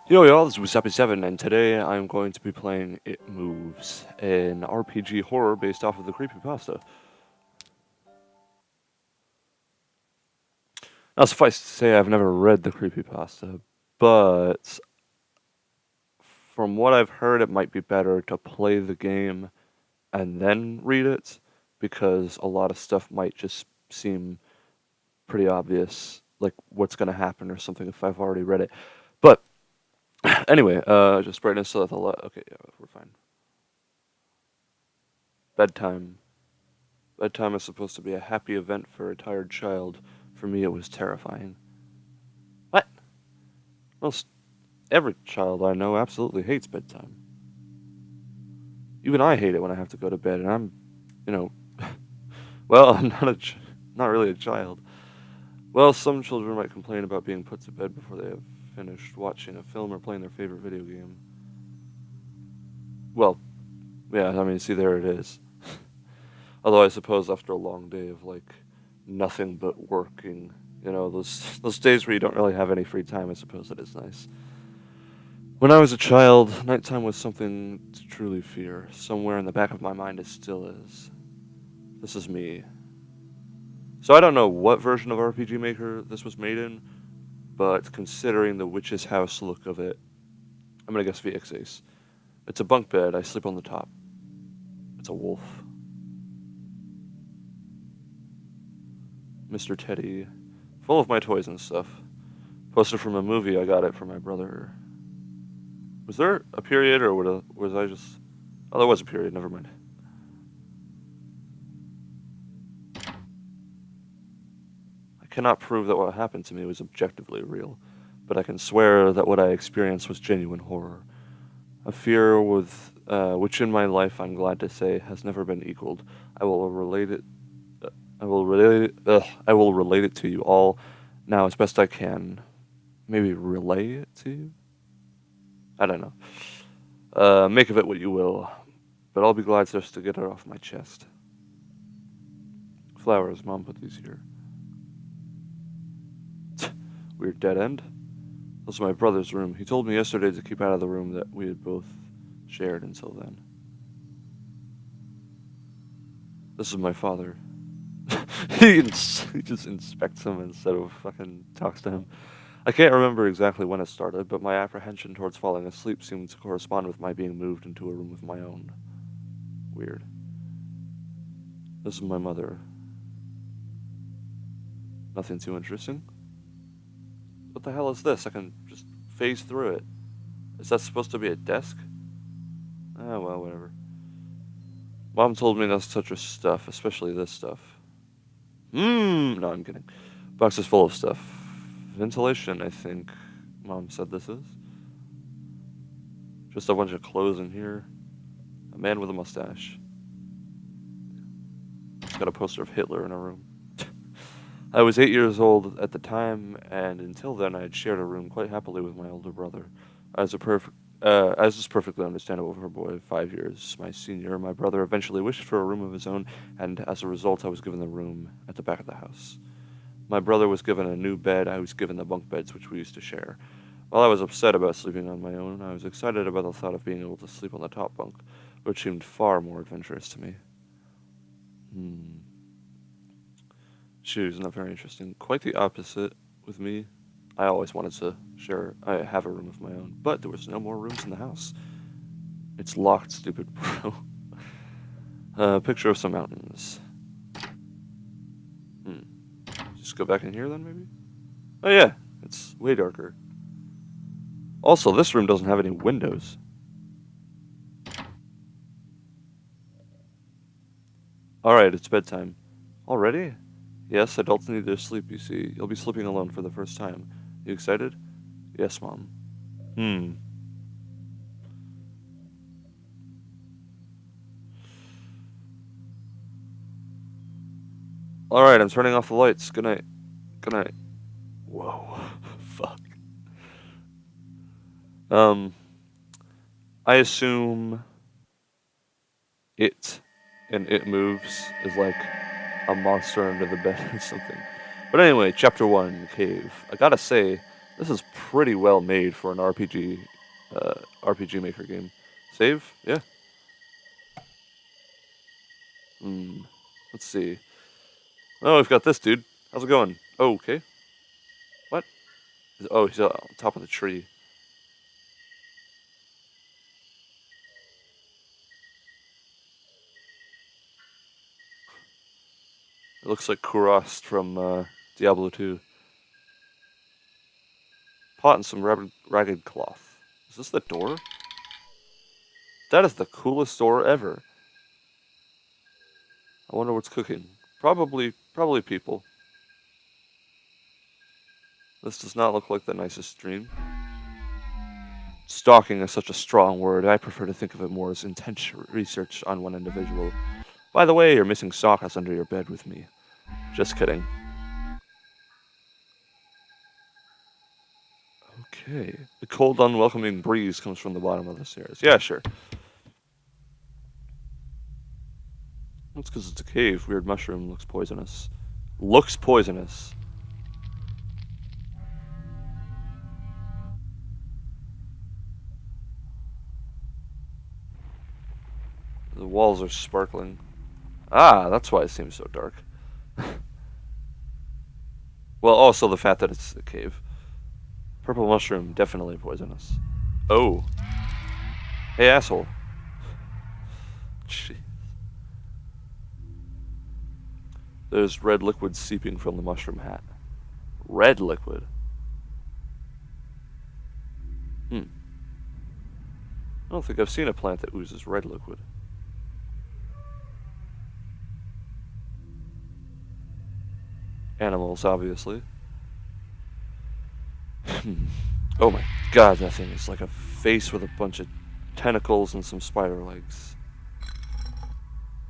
Yo y'all, this was Episode 7, and today I'm going to be playing It Moves, an RPG horror based off of the creepypasta. Now suffice to say, I've never read the creepypasta, but from what I've heard, it might be better to play the game and then read it, because a lot of stuff might just seem pretty obvious, like what's going to happen or something if I've already read it. But anyway, just brightness so that the okay, yeah, we're fine. Bedtime. Bedtime is supposed to be a happy event for a tired child. For me, it was terrifying. What? Most every child I know absolutely hates bedtime. Even I hate it when I have to go to bed, and I'm, you know, well, I'm not really a child. Well, some children might complain about being put to bed before they have finished watching a film or playing their favorite video game. Well, yeah, I mean, see, there it is. Although I suppose after a long day of like nothing but working, those days where you don't really have any free time, I suppose it is nice. When I was a child, nighttime was something to truly fear. Somewhere in the back of my mind it still is. This is me. So I don't know what version of RPG Maker this was made in, but considering the witch's house look of it, I'm gonna guess VX Ace. It's a bunk bed, I sleep on the top. It's a wolf. Mr. Teddy, full of my toys and stuff. Poster from a movie, I got it from my brother. Was there a period, or was I just... Oh, there was a period, never mind. I cannot prove that what happened to me was objectively real, but I can swear that what I experienced was genuine horror. A fear which in my life, I'm glad to say, has never been equaled. I will relate it... I will relate it to you all now as best I can. Maybe relay it to you? I don't know. Make of it what you will, but I'll be glad just to get it off my chest. Flowers, Mom put these here. Weird dead end. This is my brother's room. He told me yesterday to keep out of the room that we had both shared until then. This is my father. he just inspects him instead of fucking talks to him. I can't remember exactly when it started, but my apprehension towards falling asleep seemed to correspond with my being moved into a room of my own. Weird. This is my mother. Nothing too interesting. What the hell is this? I can just phase through it. Is that supposed to be a desk? Ah, well, whatever. Mom told me not to touch her stuff, especially this stuff. No, I'm kidding. Box is full of stuff. Ventilation, I think Mom said this is. Just a bunch of clothes in here. A man with a mustache. He's got a poster of Hitler in a room. I was 8 years old at the time, and until then I had shared a room quite happily with my older brother. As is perfectly understandable for a boy of 5 years, my senior, my brother eventually wished for a room of his own, and as a result I was given the room at the back of the house. My brother was given a new bed, I was given the bunk beds which we used to share. While I was upset about sleeping on my own, I was excited about the thought of being able to sleep on the top bunk, which seemed far more adventurous to me. Shoes, not very interesting. Quite the opposite with me. I always wanted to have a room of my own, but there was no more rooms in the house. It's locked, stupid bro. Picture of some mountains. Just go back in here then, maybe? Oh yeah, it's way darker. Also, this room doesn't have any windows. Alright, it's bedtime. Already? Yes, adults need their sleep, you see. You'll be sleeping alone for the first time. You excited? Yes, Mom. Alright, I'm turning off the lights. Good night. Good night. Whoa. Fuck. I assume it and It Moves is like a monster under the bed or something. But anyway, chapter 1, Cave. I gotta say, This is pretty well made for an RPG Maker game. Save? Yeah. Let's see. Oh, we've got this dude. How's it going? Oh, okay. What? Oh, he's on top of the tree. It looks like Kurast from Diablo 2. Pot and some ragged cloth. Is this the door? That is the coolest door ever. I wonder what's cooking. Probably people. This does not look like the nicest dream. Stalking is such a strong word. I prefer to think of it more as intense research on one individual. By the way, you're missing socks under your bed with me. Just kidding. Okay. The cold, unwelcoming breeze comes from the bottom of the stairs. Yeah, sure. That's because it's a cave. Weird mushroom looks poisonous. Looks poisonous. The walls are sparkling. Ah, that's why it seems so dark. Well, also the fact that it's a cave. Purple mushroom, definitely poisonous. Oh. Hey, asshole. Jeez. There's red liquid seeping from the mushroom hat. Red liquid? I don't think I've seen a plant that oozes red liquid. Animals, obviously. Oh my god, that thing is like a face with a bunch of tentacles and some spider legs.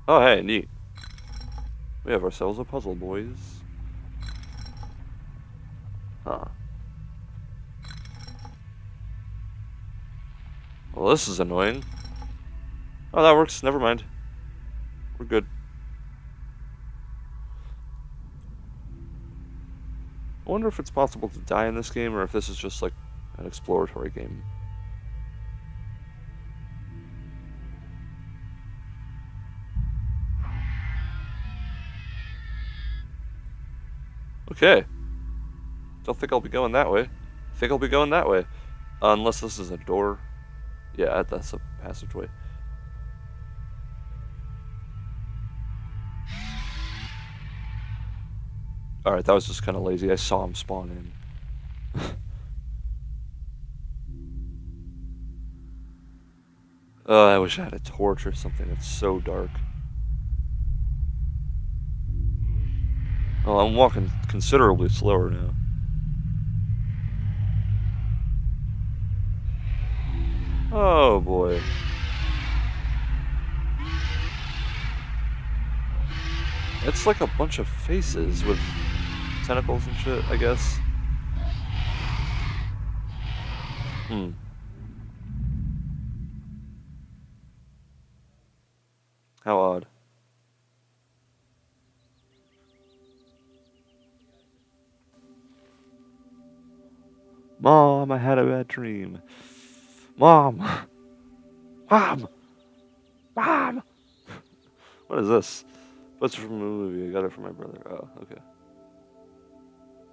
Oh, hey, neat. We have ourselves a puzzle, boys. Huh. Well, this is annoying. Oh, that works. Never mind. We're good. I wonder if it's possible to die in this game, or if this is just like an exploratory game. Okay. Don't think I'll be going that way. Think I'll be going that way. Unless this is a door. Yeah, that's a passageway. Alright, that was just kind of lazy. I saw him spawn in. I wish I had a torch or something. It's so dark. Oh, I'm walking considerably slower now. Oh boy. It's like a bunch of faces with tentacles and shit, I guess. How odd. Mom, I had a bad dream. Mom! Mom! Mom! What is this? What's from a movie? I got it from my brother. Oh, okay.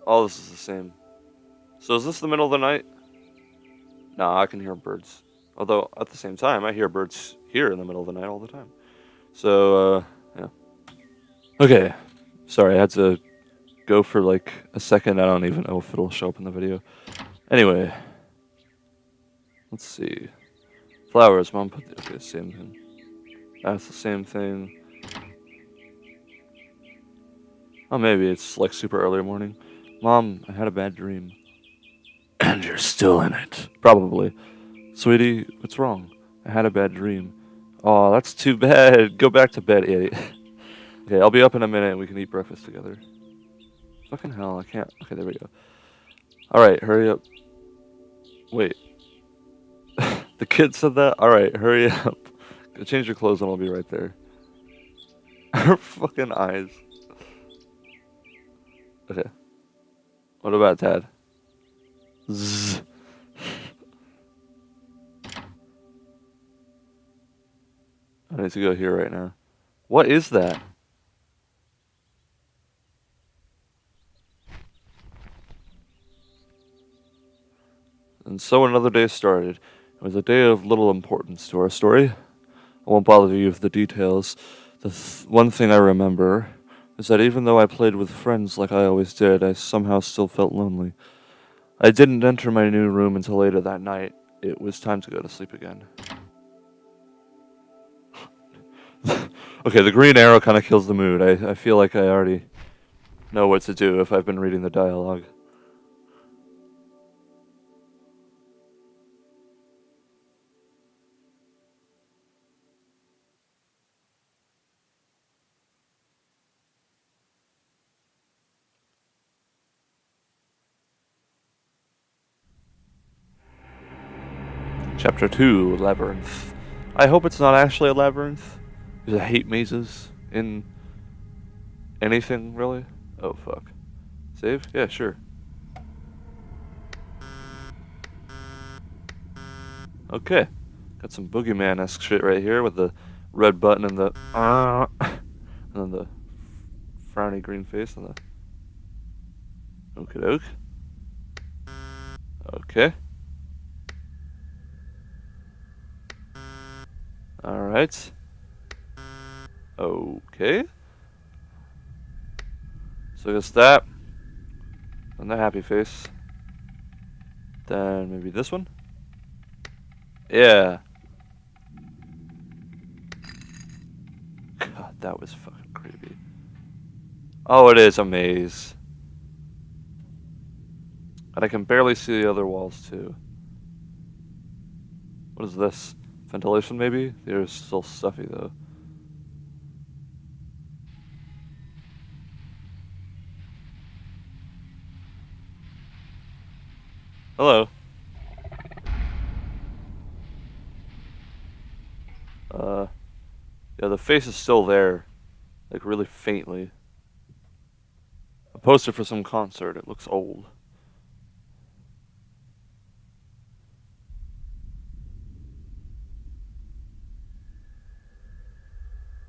All this is the same. So is this the middle of the night? Nah, I can hear birds. Although, at the same time, I hear birds here in the middle of the night all the time. So, yeah. Okay. Sorry, I had to go for like a second. I don't even know if it'll show up in the video. Anyway. Let's see. Flowers. Mom put the... Okay, same thing. That's the same thing. Oh, maybe it's like super early morning. Mom, I had a bad dream. And you're still in it. Probably. Sweetie, what's wrong? I had a bad dream. Oh, that's too bad. Go back to bed, idiot. Okay, I'll be up in a minute and we can eat breakfast together. Fucking hell, I can't. Okay, there we go. Alright, hurry up. Wait. The kid said that? Alright, hurry up. Go change your clothes and I'll be right there. Her fucking eyes. Okay. What about Dad? Zzz. I need to go here right now. What is that? And so another day started. It was a day of little importance to our story. I won't bother you with the details. The one thing I remember is that even though I played with friends like I always did, I somehow still felt lonely. I didn't enter my new room until later that night. It was time to go to sleep again. Okay, the green arrow kind of kills the mood. I feel like I already know what to do if I've been reading the dialogue. Chapter 2, Labyrinth. I hope it's not actually a labyrinth, because I hate mazes in anything, really. Oh, fuck. Save? Yeah, sure. Okay. Got some boogeyman-esque shit right here with the red button and the and then the frowny green face and the okie-doke. Okay. Alright. Okay. So I guess that. And the happy face. Then maybe this one? Yeah. God, that was fucking creepy. Oh, it is a maze. And I can barely see the other walls, too. What is this? Ventilation, maybe? They're still stuffy, though. Hello. Yeah, the face is still there. Like, really faintly. A poster for some concert. It looks old.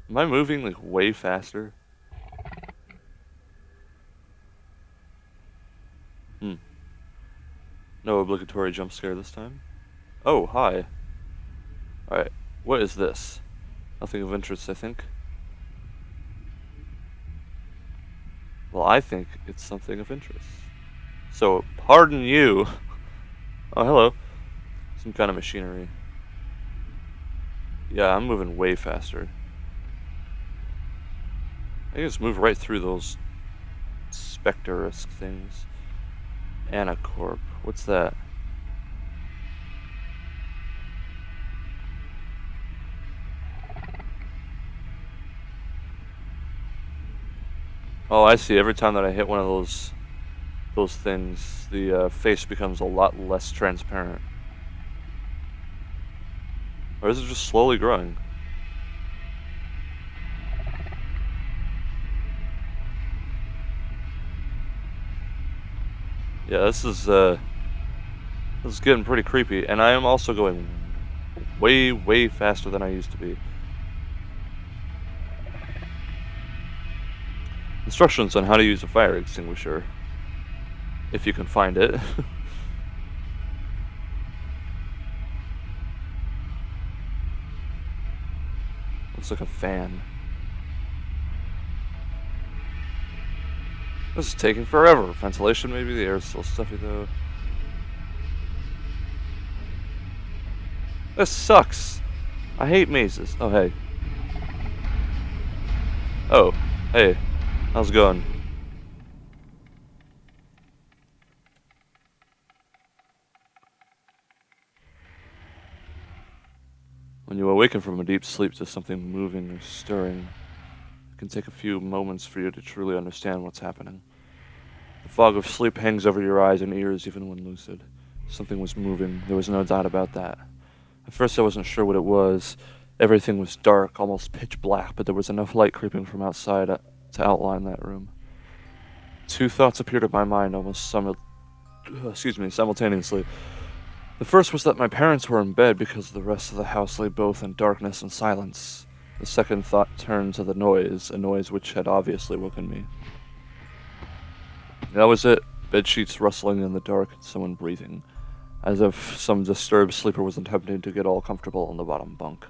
Am I moving, like, way faster? No obligatory jump scare this time. Oh, hi. Alright, what is this? Nothing of interest, I think. Well, I think it's something of interest. So, pardon you. Oh, hello. Some kind of machinery. Yeah, I'm moving way faster. I can just move right through those specter-esque things. Anacorp. What's that? Oh, I see. Every time that I hit one of those things, the face becomes a lot less transparent. Or is it just slowly growing? Yeah, this is getting pretty creepy, and I am also going way, way faster than I used to be. Instructions on how to use a fire extinguisher, if you can find it. Looks like a fan. This is taking forever. Ventilation, maybe? The air's still stuffy, though. This sucks. I hate mazes. Oh, hey. Oh, hey. How's it going? When you awaken from a deep sleep to something moving or stirring, it can take a few moments for you to truly understand what's happening. The fog of sleep hangs over your eyes and ears even when lucid. Something was moving, there was no doubt about that. At first I wasn't sure what it was. Everything was dark, almost pitch black, but there was enough light creeping from outside to outline that room. Two thoughts appeared in my mind almost excuse me, simultaneously. The first was that my parents were in bed because the rest of the house lay both in darkness and silence. The second thought turned to the noise, a noise which had obviously woken me. That was it. Bed sheets rustling in the dark and someone breathing, as if some disturbed sleeper was attempting to get all comfortable on the bottom bunk.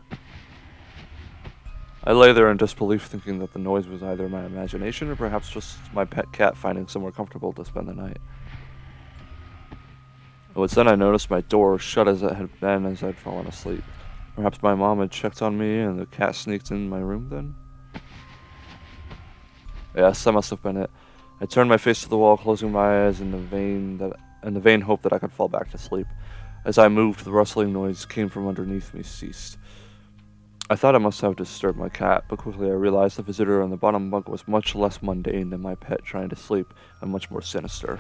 I lay there in disbelief, thinking that the noise was either my imagination or perhaps just my pet cat finding somewhere comfortable to spend the night. It was then I noticed my door shut as it had been as I'd fallen asleep. Perhaps my mom had checked on me and the cat sneaked in my room then? Yes, that must have been it. I turned my face to the wall, closing my eyes in the vain hope that I could fall back to sleep. As I moved, the rustling noise came from underneath me ceased. I thought I must have disturbed my cat, but quickly I realized the visitor on the bottom bunk was much less mundane than my pet trying to sleep, and much more sinister.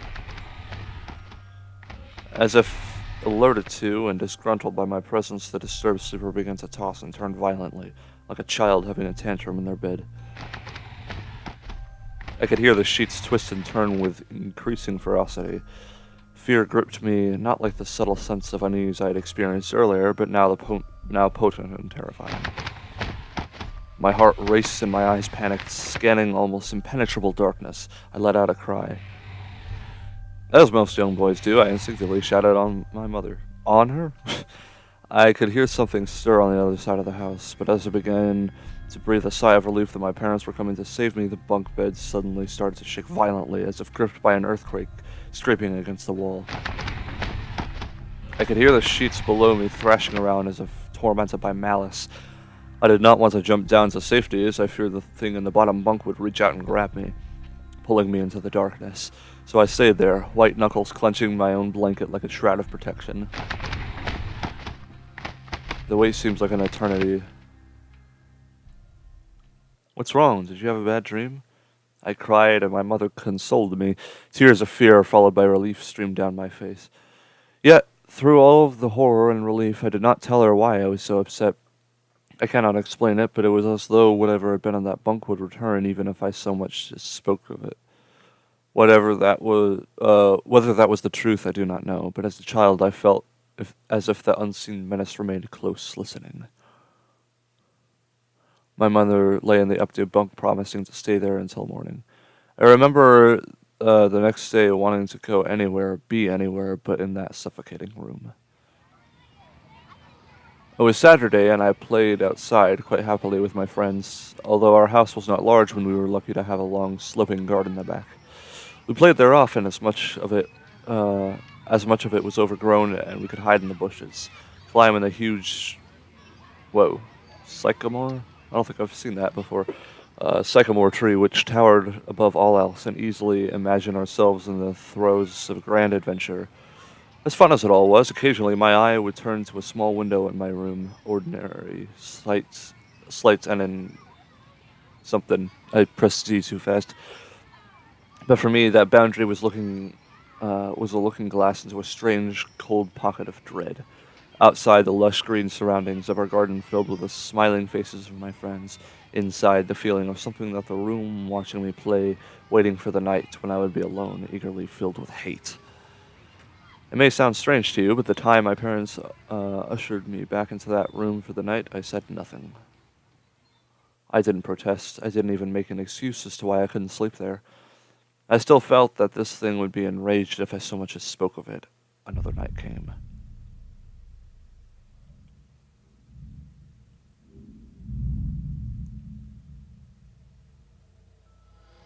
As if alerted to and disgruntled by my presence, the disturbed sleeper began to toss and turn violently, like a child having a tantrum in their bed. I could hear the sheets twist and turn with increasing ferocity. Fear gripped me, not like the subtle sense of unease I had experienced earlier, but now potent and terrifying. My heart raced and my eyes panicked, scanning almost impenetrable darkness. I let out a cry. As most young boys do, I instinctively shouted on my mother. On her? I could hear something stir on the other side of the house, but as I began to breathe a sigh of relief that my parents were coming to save me, the bunk bed suddenly started to shake violently, as if gripped by an earthquake, scraping against the wall. I could hear the sheets below me thrashing around as if tormented by malice. I did not want to jump down to safety, as I feared the thing in the bottom bunk would reach out and grab me, pulling me into the darkness. So I stayed there, white knuckles clenching my own blanket like a shroud of protection. The wait seems like an eternity. What's wrong? Did you have a bad dream? I cried, and my mother consoled me. Tears of fear, followed by relief, streamed down my face. Yet, through all of the horror and relief, I did not tell her why I was so upset. I cannot explain it, but it was as though whatever had been on that bunk would return, even if I so much as spoke of it. Whether that was the truth, I do not know, but as a child I felt as if the unseen menace remained close, listening. My mother lay in the empty bunk, promising to stay there until morning. I remember the next day wanting to go anywhere, be anywhere, but in that suffocating room. It was Saturday, and I played outside quite happily with my friends, although our house was not large when we were lucky to have a long, sloping garden in the back. We played there often, as much of it was overgrown, and we could hide in the bushes, climb in the huge, sycamore? I don't think I've seen that before. Sycamore tree, which towered above all else, and easily imagine ourselves in the throes of a grand adventure. As fun as it all was, occasionally my eye would turn to a small window in my room, ordinary, slight, and in something. I pressed Z too fast. But for me, that boundary was a looking glass into a strange, cold pocket of dread. Outside, the lush green surroundings of our garden filled with the smiling faces of my friends. Inside, the feeling of something that the room watching me play, waiting for the night when I would be alone, eagerly filled with hate. It may sound strange to you, but the time my parents ushered me back into that room for the night, I said nothing. I didn't protest. I didn't even make an excuse as to why I couldn't sleep there. I still felt that this thing would be enraged if I so much as spoke of it. Another night came.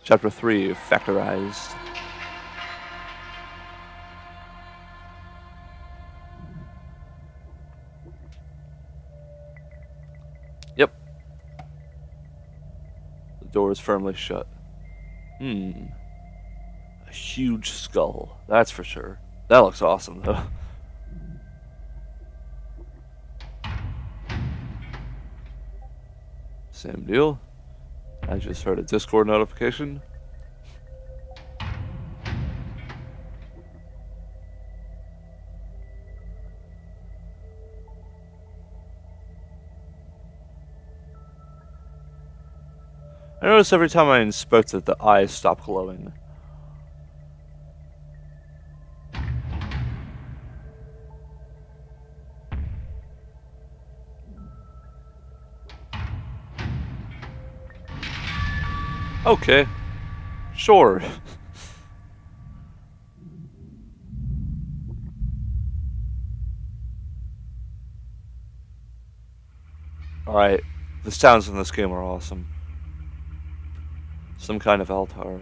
Chapter 3, Factorized. Yep. The door is firmly shut. A huge skull, that's for sure. That looks awesome, though. Same deal. I just heard a Discord notification. I notice every time I inspect it, the eyes stop glowing. Okay. Sure. Alright. The sounds in this game are awesome. Some kind of altar.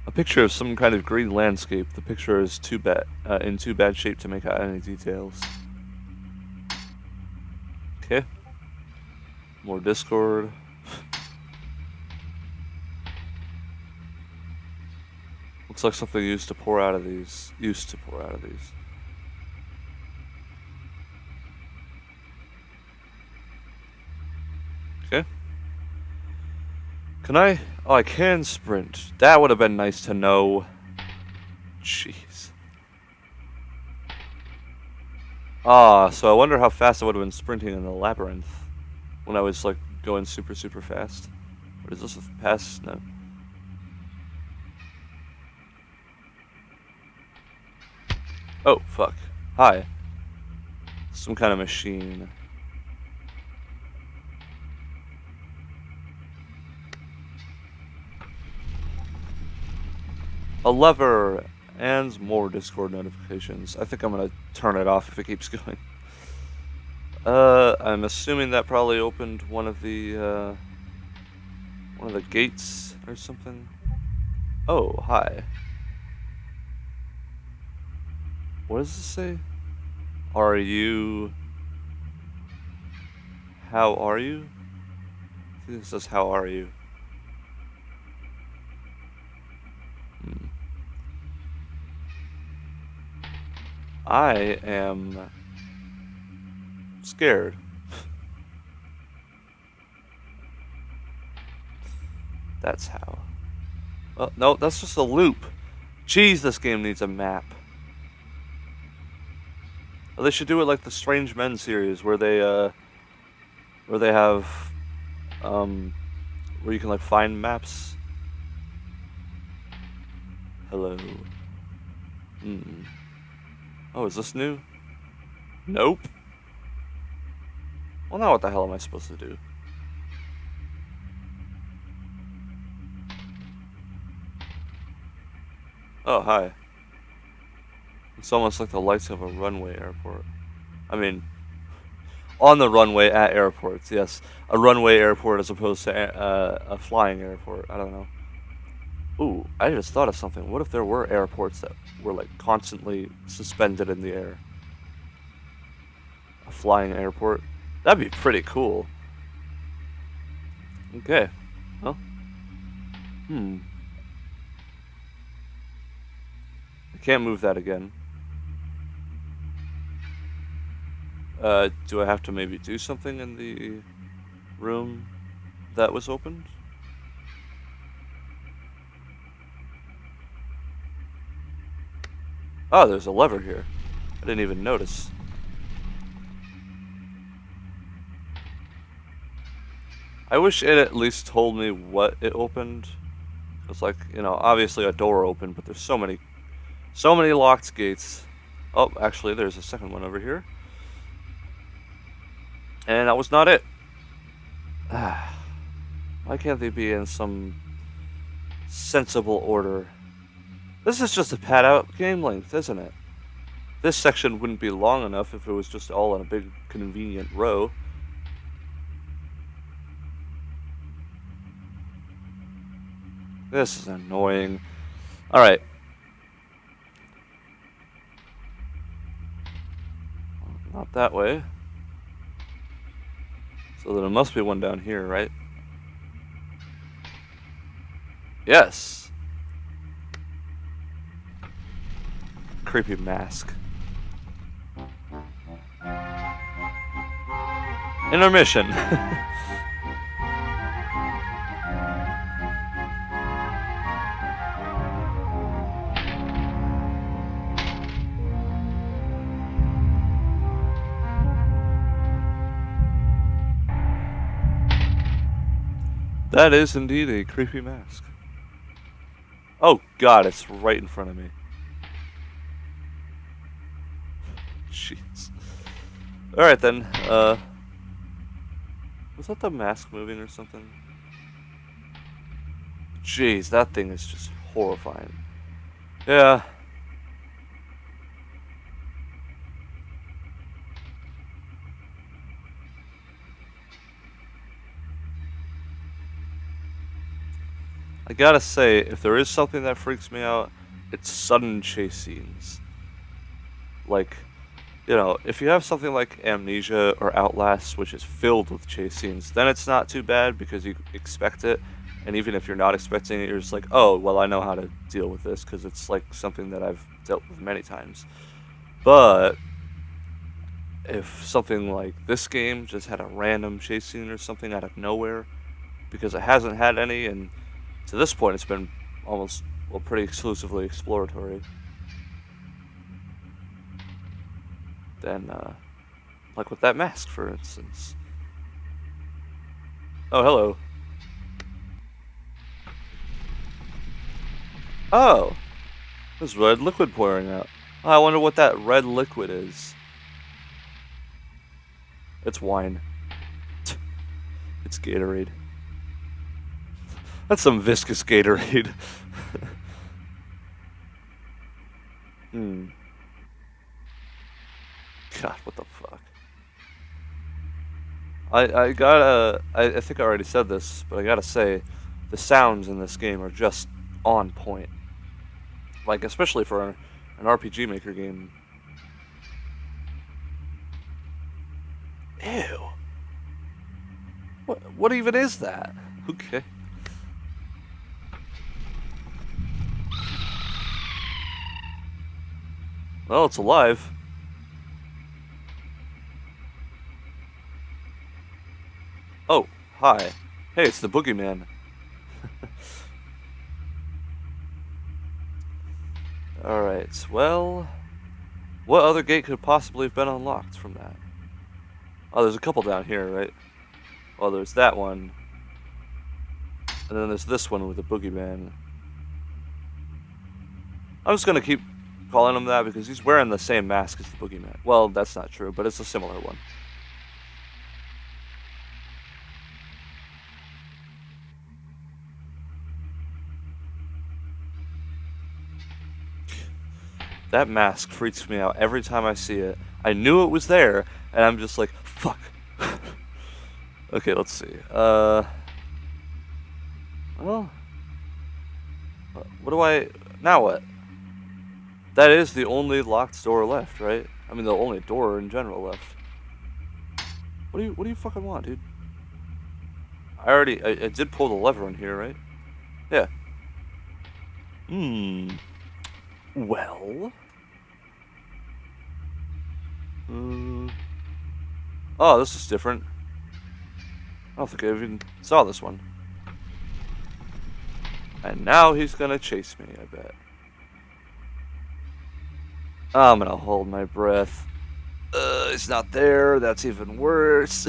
A picture of some kind of green landscape. The picture is in too bad shape to make out any details. Okay. More Discord. Looks like something used to pour out of these. Okay. Can I? Oh, I can sprint. That would have been nice to know. Jeez. Ah, so I wonder how fast I would have been sprinting in the Labyrinth when I was, like, going super, super fast. What is this? A pass? No. Oh, fuck. Hi. Some kind of machine. A lever and more Discord notifications. I think I'm gonna turn it off if it keeps going. I'm assuming that probably opened one of the gates or something. Oh, hi. What does this say? Are you... How are you? I think it says, how are you? I am scared. That's how. Oh, no, that's just a loop. Jeez, this game needs a map. Well, they should do it like the Strange Men series, where they have, where you can, like, find maps. Hello. Oh, is this new? Nope. Well, now what the hell am I supposed to do? Oh, hi. It's almost like the lights of a runway airport. I mean, on the runway at airports, yes. A runway airport as opposed to a flying airport. I don't know. Ooh, I just thought of something. What if there were airports that were, like, constantly suspended in the air? A flying airport? That'd be pretty cool. Okay. Well. I can't move that again. Do I have to maybe do something in the room that was opened? Oh, there's a lever here. I didn't even notice. I wish it at least told me what it opened. It's like, you know, obviously a door opened, but there's so many locked gates. Oh, actually, there's a second one over here. And that was not it. Why can't they be in some sensible order? This is just a pad out game length, isn't it? This section wouldn't be long enough if it was just all in a big convenient row. This is annoying. Alright. Not that way. So there must be one down here, right? Yes. Creepy mask. Intermission. That is indeed a creepy mask. Oh god, it's right in front of me. Jeez. Alright then, was that the mask moving or something? Jeez, that thing is just horrifying. Yeah. I gotta say, if there is something that freaks me out, it's sudden chase scenes. Like, you know, if you have something like Amnesia or Outlast, which is filled with chase scenes, then it's not too bad because you expect it. And even if you're not expecting it, you're just like, oh, well, I know how to deal with this because it's like something that I've dealt with many times. But if something like this game just had a random chase scene or something out of nowhere, because it hasn't had any, and to this point it's been almost, well, pretty exclusively exploratory, then, like with that mask, for instance. Oh, hello. Oh, there's red liquid pouring out. Oh, I wonder what that red liquid is. It's wine. It's Gatorade. That's some viscous Gatorade. God, what the fuck? I think I already said this, but I gotta say, the sounds in this game are just on point. Like, especially for an RPG Maker game. Ew. What even is that? Okay. Well, it's alive. Oh, hi. Hey, it's the boogeyman. Alright, well, what other gate could possibly have been unlocked from that? Oh, there's a couple down here, right? Well, there's that one. And then there's this one with the boogeyman. I'm just gonna keep calling him that because he's wearing the same mask as the boogeyman. Well, that's not true, but it's a similar one. That mask freaks me out every time I see it. I knew it was there, and I'm just like, fuck. Okay, let's see. Well, what do I... Now what? That is the only locked door left, right? I mean, the only door in general left. What do you fucking want, dude? I did pull the lever in here, right? Yeah. Well... Oh, this is different. I don't think I even saw this one. And now he's gonna chase me, I bet. I'm gonna hold my breath. It's not there. That's even worse.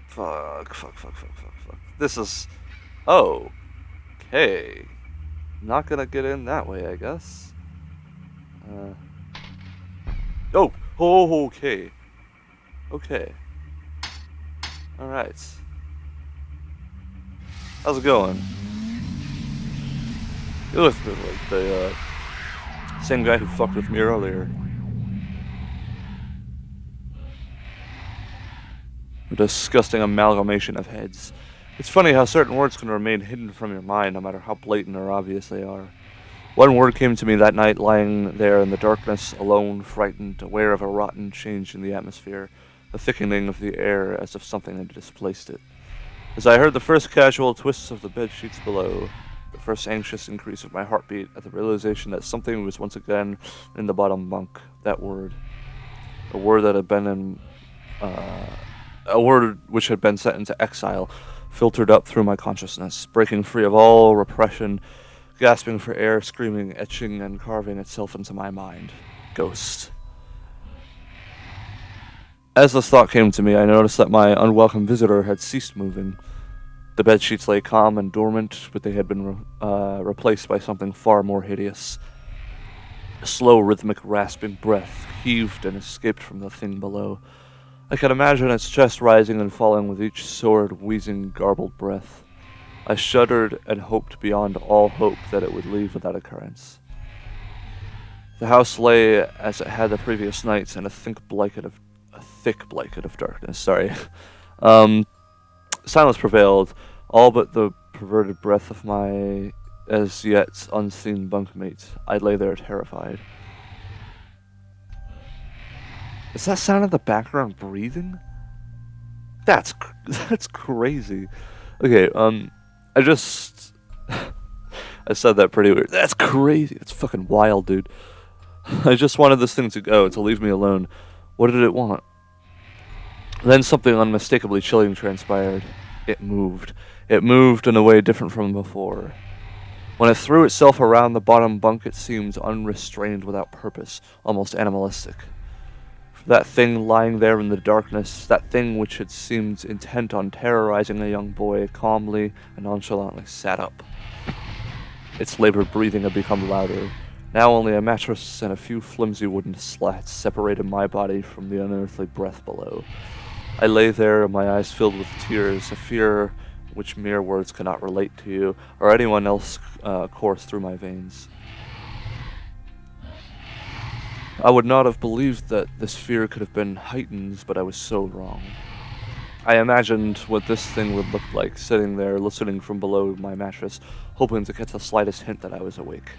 Fuck. This is... Oh. Okay. Not gonna get in that way, I guess. Oh! Oh, okay. Okay. Alright. How's it going? You look like the, same guy who fucked with me earlier. A disgusting amalgamation of heads. It's funny how certain words can remain hidden from your mind no matter how blatant or obvious they are. One word came to me that night, lying there in the darkness, alone, frightened, aware of a rotten change in the atmosphere, the thickening of the air as if something had displaced it. As I heard the first casual twists of the bed sheets below, the first anxious increase of my heartbeat at the realization that something was once again in the bottom bunk, that word. A word that had been in... a word which had been sent into exile, filtered up through my consciousness, breaking free of all repression, gasping for air, screaming, etching, and carving itself into my mind. Ghost. As this thought came to me, I noticed that my unwelcome visitor had ceased moving. The bedsheets lay calm and dormant, but they had been replaced by something far more hideous. A slow, rhythmic, rasping breath heaved and escaped from the thing below. I could imagine its chest rising and falling with each sordid, wheezing, garbled breath. I shuddered and hoped beyond all hope that it would leave without occurrence. The house lay as it had the previous nights in a thick blanket of darkness. Silence prevailed, all but the perverted breath of my as yet unseen bunkmate. I lay there terrified. Is that sound in the background breathing? That's crazy. Okay, I said that pretty weird. That's crazy. That's fucking wild, dude. I just wanted this thing to go, to leave me alone. What did it want? Then something unmistakably chilling transpired. It moved. It moved in a way different from before. When it threw itself around the bottom bunk, it seemed unrestrained, without purpose, almost animalistic. That thing lying there in the darkness, that thing which had seemed intent on terrorizing a young boy, calmly and nonchalantly sat up. Its labored breathing had become louder. Now only a mattress and a few flimsy wooden slats separated my body from the unearthly breath below. I lay there, my eyes filled with tears, a fear which mere words cannot relate to you, or anyone else coursed through my veins. I would not have believed that this fear could have been heightened, but I was so wrong. I imagined what this thing would look like, sitting there, listening from below my mattress, hoping to catch the slightest hint that I was awake.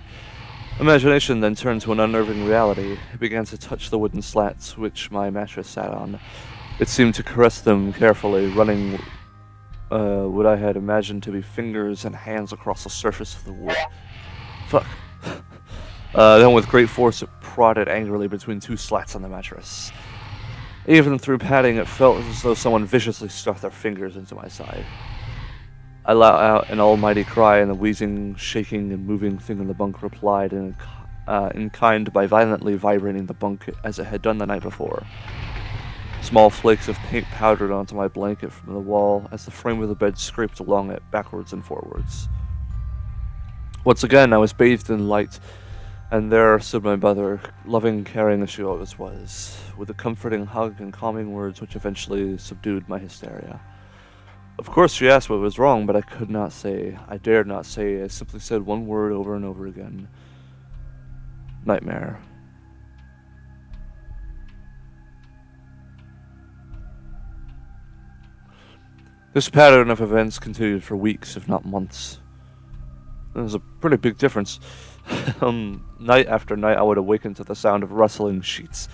Imagination then turned to an unnerving reality. It began to touch the wooden slats which my mattress sat on. It seemed to caress them carefully, running what I had imagined to be fingers and hands across the surface of the wood. Fuck. Then with great force it prodded angrily between two slats on the mattress. Even through padding, it felt as though someone viciously stuck their fingers into my side. I let out an almighty cry, and the wheezing, shaking, and moving thing in the bunk replied in kind by violently vibrating the bunk as it had done the night before. Small flakes of paint powdered onto my blanket from the wall as the frame of the bed scraped along it backwards and forwards. Once again, I was bathed in light, and there stood my mother, loving, caring as she always was, with a comforting hug and calming words which eventually subdued my hysteria. Of course she asked what was wrong, but I could not say. I dared not say. I simply said one word over and over again. Nightmare. This pattern of events continued for weeks, if not months. There was a pretty big difference. Night after night, I would awaken to the sound of rustling sheets.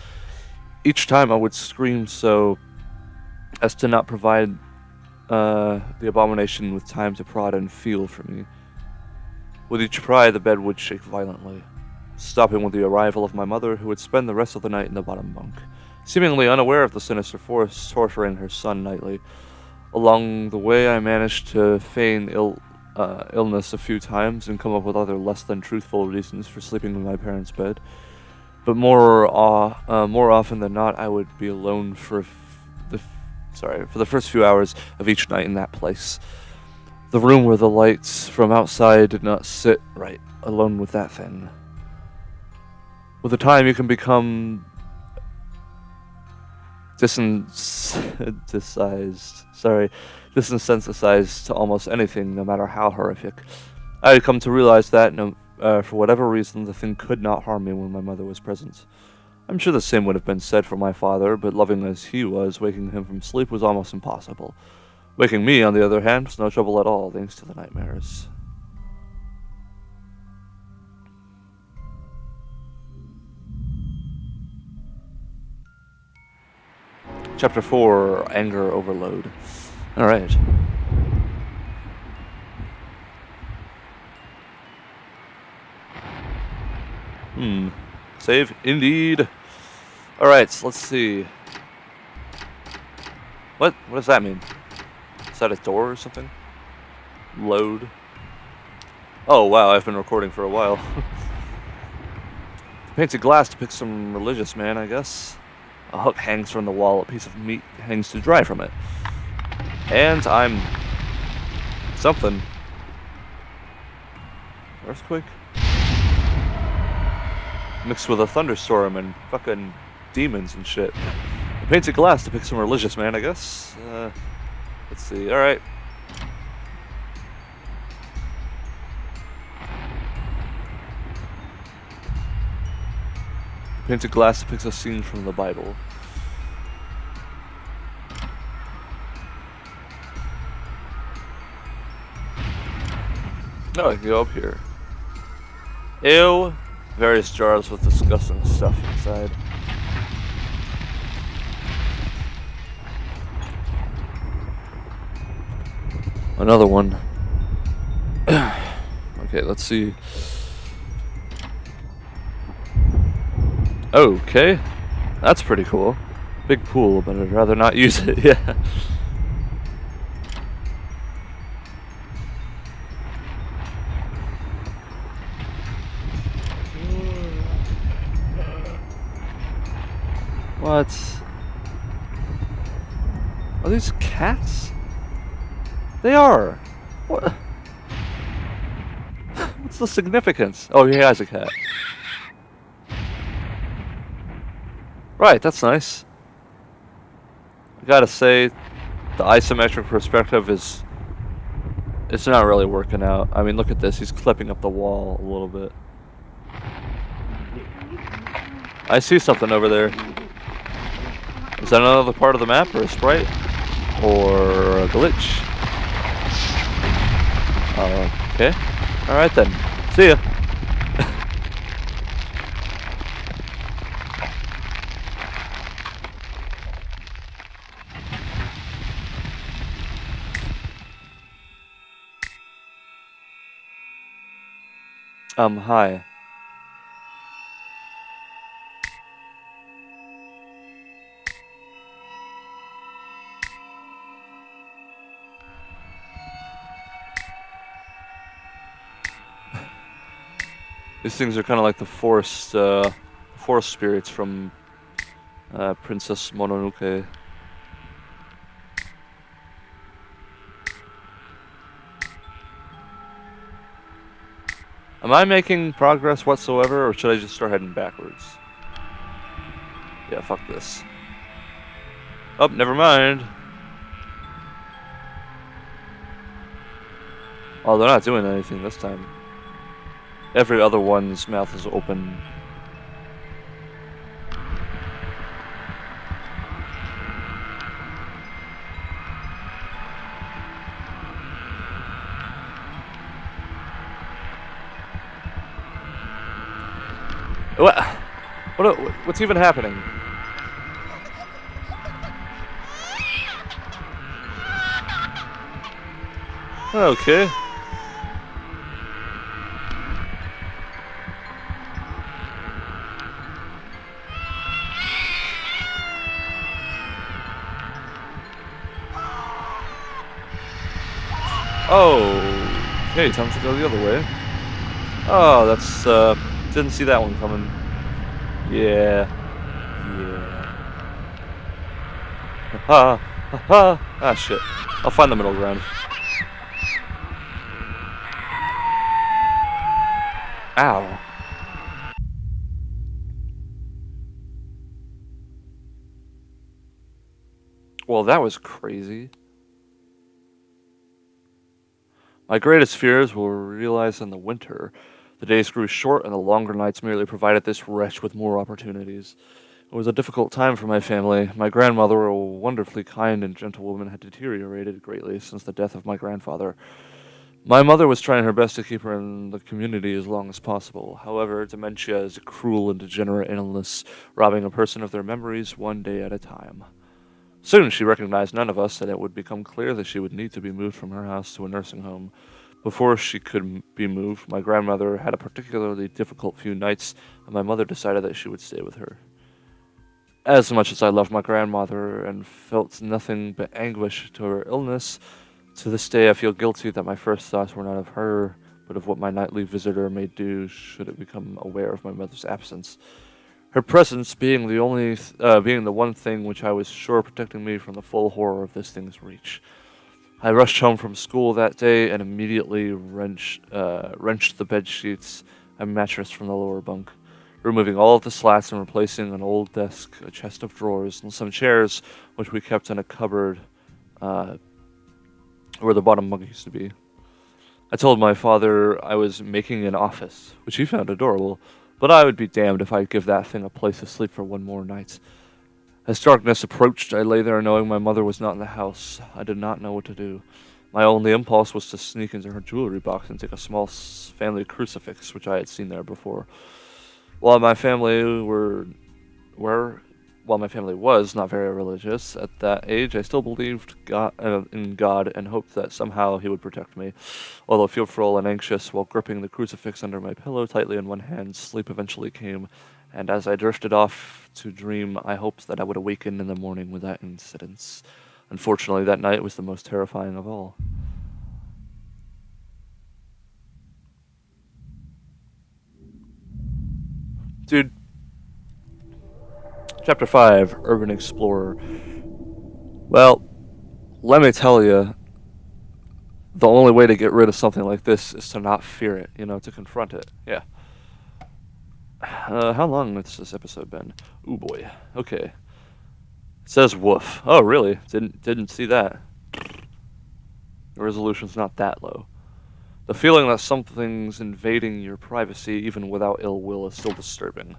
Each time I would scream so as to not provide the abomination with time to prod and feel for me. With each cry, the bed would shake violently, stopping with the arrival of my mother, who would spend the rest of the night in the bottom bunk, seemingly unaware of the sinister force torturing her son nightly. Along the way, I managed to feign illness a few times and come up with other less than truthful reasons for sleeping in my parents' bed. But more often than not, I would be alone for the first few hours of each night in that place. The room where the lights from outside did not sit right, alone with that thing. With the time, you can become desensitized to almost anything, no matter how horrific. I had come to realize that, for whatever reason, the thing could not harm me when my mother was present. I'm sure the same would have been said for my father, but loving as he was, waking him from sleep was almost impossible. Waking me, on the other hand, was no trouble at all, thanks to the nightmares. Chapter 4, Anger Overload. Alright. Save? Indeed. Alright, let's see. What does that mean? Is that a door or something? Load. Oh wow, I've been recording for a while. Painted glass depicts some religious man, I guess. A hook hangs from the wall, a piece of meat hangs to dry from it. And I'm Something. Earthquake? Mixed with a thunderstorm and fucking demons and shit. The painted glass depicts some religious man, I guess. Let's see. Alright. Painted glass depicts a scene from the Bible. No, I can go up here. Ew! Various jars with disgusting stuff inside. Another one. Okay, let's see. Okay. That's pretty cool. Big pool, but I'd rather not use it, yeah. What? Are these cats? They are! What? What's the significance? Oh, he has a cat. Right, that's nice. I gotta say, the isometric perspective is... It's not really working out. I mean, look at this. He's clipping up the wall a little bit. I see something over there. Is that another part of the map, or a sprite? Or a glitch? Okay. Alright then. See ya. Hi. These things are kind of like the forest spirits from Princess Mononoke. Am I making progress whatsoever, or should I just start heading backwards? Yeah, fuck this. Oh, never mind. Oh, they're not doing anything this time. Every other one's mouth is open. What's even happening? Okay. Oh, okay, time to go the other way. Oh, that's, didn't see that one coming. Yeah. Haha, haha. Ah, shit. I'll find the middle ground. Ow. Well, that was crazy. My greatest fears were realized in the winter. The days grew short, and the longer nights merely provided this wretch with more opportunities. It was a difficult time for my family. My grandmother, a wonderfully kind and gentle woman, had deteriorated greatly since the death of my grandfather. My mother was trying her best to keep her in the community as long as possible. However, dementia is a cruel and degenerate illness, robbing a person of their memories one day at a time. Soon she recognized none of us, and it would become clear that she would need to be moved from her house to a nursing home. Before she could be moved, my grandmother had a particularly difficult few nights, and my mother decided that she would stay with her. As much as I loved my grandmother and felt nothing but anguish to her illness, to this day I feel guilty that my first thoughts were not of her, but of what my nightly visitor may do should it become aware of my mother's absence. Her presence being the one thing which I was sure protecting me from the full horror of this thing's reach. I rushed home from school that day and immediately wrenched the bed sheets and mattress from the lower bunk, removing all of the slats and replacing an old desk, a chest of drawers, and some chairs, which we kept in a cupboard where the bottom bunk used to be. I told my father I was making an office, which he found adorable, but I would be damned if I'd give that thing a place to sleep for one more night. As darkness approached, I lay there knowing my mother was not in the house. I did not know what to do. My only impulse was to sneak into her jewelry box and take a small family crucifix, which I had seen there before. While my family were while my family was not very religious at that age, I still believed in God and hoped that somehow He would protect me. Although fearful and anxious while gripping the crucifix under my pillow tightly in one hand, sleep eventually came, and as I drifted off to dream, I hoped that I would awaken in the morning without incidents. Unfortunately, that night was the most terrifying of all. Dude, Chapter 5, Urban Explorer. Well, let me tell you, the only way to get rid of something like this is to not fear it, to confront it. Yeah. How long has this episode been? Ooh boy. Okay. It says woof. Oh, really? Didn't see that. The resolution's not that low. The feeling that something's invading your privacy, even without ill will, is still disturbing.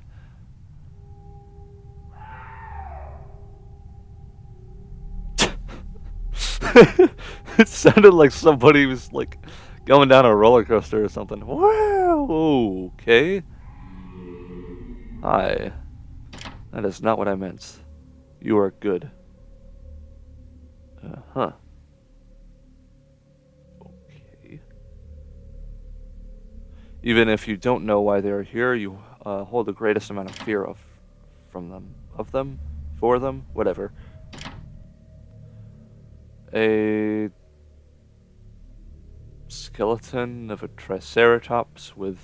It sounded like somebody was going down a roller coaster or something. Wow. Okay. Hi. That is not what I meant. You are good. Huh. Okay. Even if you don't know why they are here, you hold the greatest amount of fear of them, for them, whatever. A skeleton of a triceratops with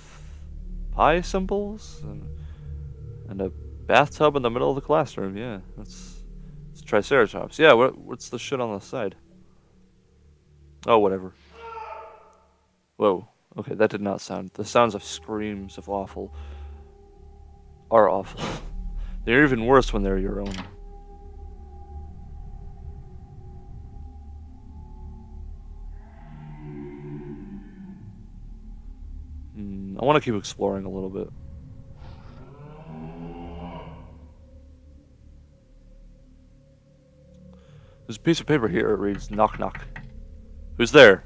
pie symbols and a bathtub in the middle of the classroom. Yeah, it's triceratops. Yeah, what's the shit on the side? Oh, whatever. Whoa. Okay, that did not sound. The sounds of screams of awful are awful. They're even worse when they're your own. I want to keep exploring a little bit. There's a piece of paper here. It reads, knock knock. Who's there?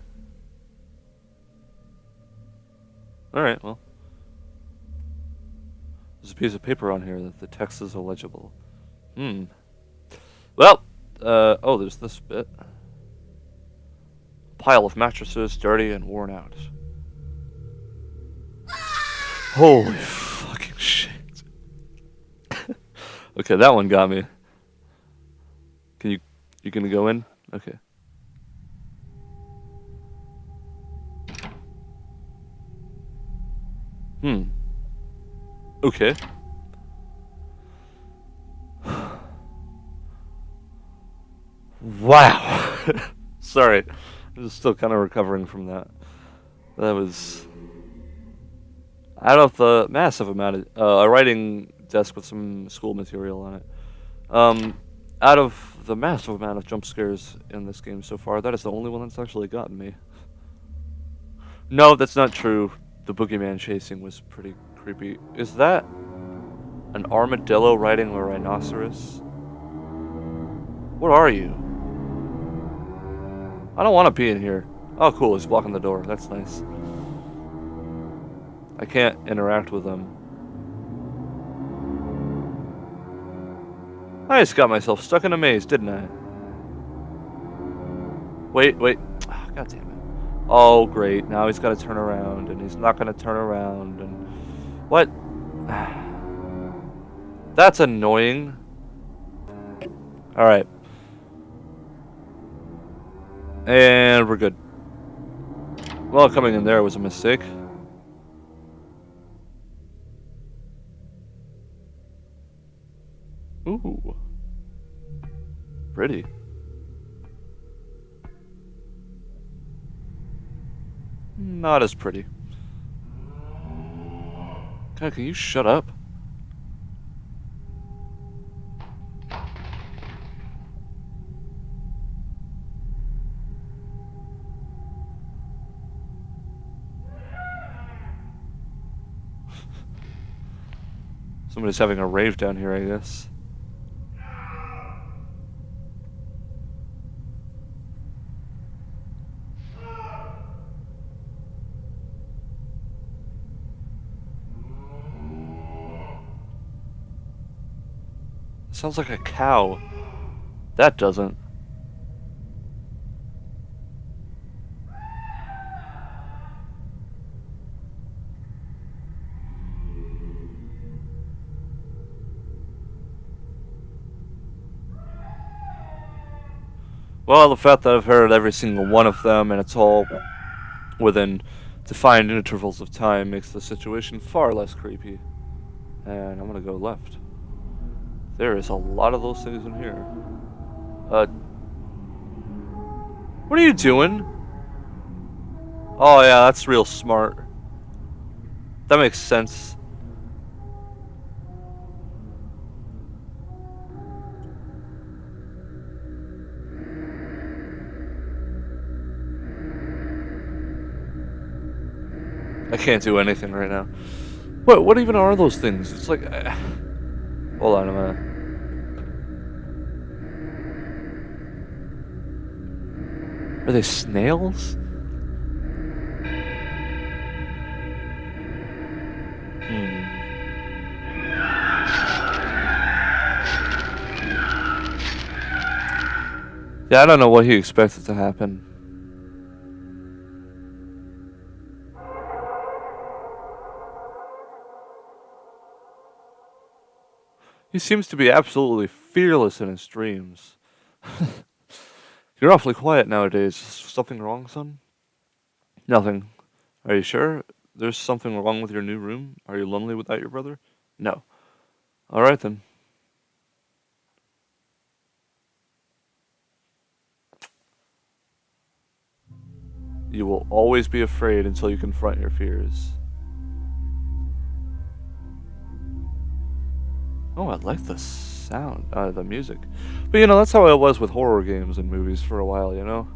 Alright, well. There's a piece of paper on here that the text is illegible. Well, oh, there's this bit. Pile of mattresses, dirty and worn out. Holy fucking shit. Okay, that one got me. You gonna go in? Okay. Okay. Wow. Sorry. I'm just still kind of recovering from that. That was... out of the massive amount of... a writing desk with some school material on it. Out of the massive amount of jump scares in this game so far, that is the only one that's actually gotten me. No, that's not true. The boogeyman chasing was pretty creepy. Is that an armadillo riding a rhinoceros? What are you? I don't want to be in here. Oh, cool. He's blocking the door. That's nice. I can't interact with them. I just got myself stuck in a maze, didn't I? Wait. Oh, God damn it. Oh, great. Now he's got to turn around, and he's not going to turn around, and... what? That's annoying. Alright. And we're good. Well, coming in there was a mistake. Ooh. Pretty. not as pretty. God, can you shut up? Somebody's having a rave down here, I guess. Sounds like a cow. That doesn't. Well, the fact that I've heard every single one of them and it's all within defined intervals of time makes the situation far less creepy. And I'm gonna go left. There is a lot of those things in here. What are you doing? Oh yeah, that's real smart. That makes sense. I can't do anything right now. What even are those things? It's like... hold on a minute. Are they snails? Yeah, I don't know what he expected to happen. He seems to be absolutely fearless in his dreams. You're awfully quiet nowadays. Is something wrong, son? Nothing. Are you sure? There's something wrong with your new room? Are you lonely without your brother? No. Alright then. You will always be afraid until you confront your fears. Oh, I like the sound, the music. But you know, that's how I was with horror games and movies for a while, you know?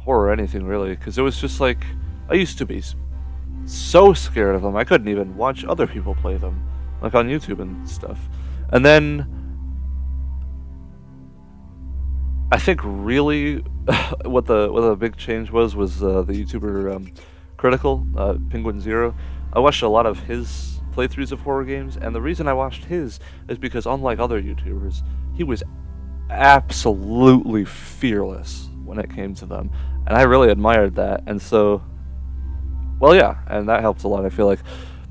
Horror, anything really, because it was just like, I used to be so scared of them, I couldn't even watch other people play them, like on YouTube and stuff. And then, I think really, what the big change was the YouTuber Critical, Penguin Zero. I watched a lot of his playthroughs of horror games, and the reason I watched his is because unlike other YouTubers, he was absolutely fearless when it came to them, and I really admired that. And so, well, yeah, and that helps a lot, I feel like.